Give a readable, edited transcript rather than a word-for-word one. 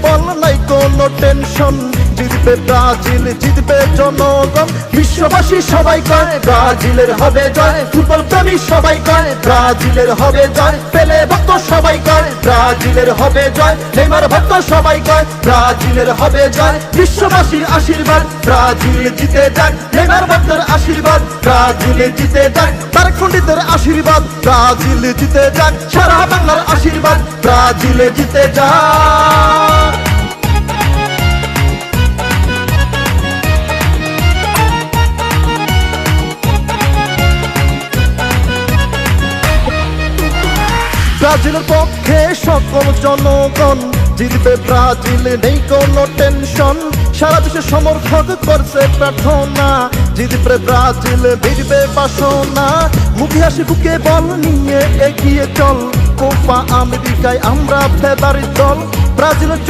বল নাই কোনো টেনশন, জিতবে ব্রাজিল, জিতবে জনগণ। বিশ্ববাসী সবাই কয় ব্রাজিলের হবে জয়, ফুটবল প্রেমী সবাই কয় ব্রাজিলের হবে জয়, পেলে ভক্ত সবাই কয় ব্রাজিলের হবে জয়, নেইমার ভক্ত সবাই কয় ব্রাজিলের হবে জয়। বিশ্ববাসীর আশীর্বাদ ব্রাজিল জিতে যাক, নেইমার ভক্তের আশীর্বাদ ব্রাজিল জিতে যাক, তারেক পণ্ডিতের আশীর্বাদ ব্রাজিল জিতে যাক, সারা বাংলার আশীর্বাদ ব্রাজিল জিতে যাক। ব্রাজিলের পক্ষে সকল জনগণ, জিতবে ব্রাজিল, নেই কোনো টেনশন। সারা বিশ্বে সমর্থক করছে প্রার্থনা, জিতবে ব্রাজিল, ভিড়বে বাসনা। মুখে হাসি বুকে বল নিয়ে এগিয়ে চল, কোপা আমেরিকায় আমরা ফেভারিট দল। ব্রাজিলের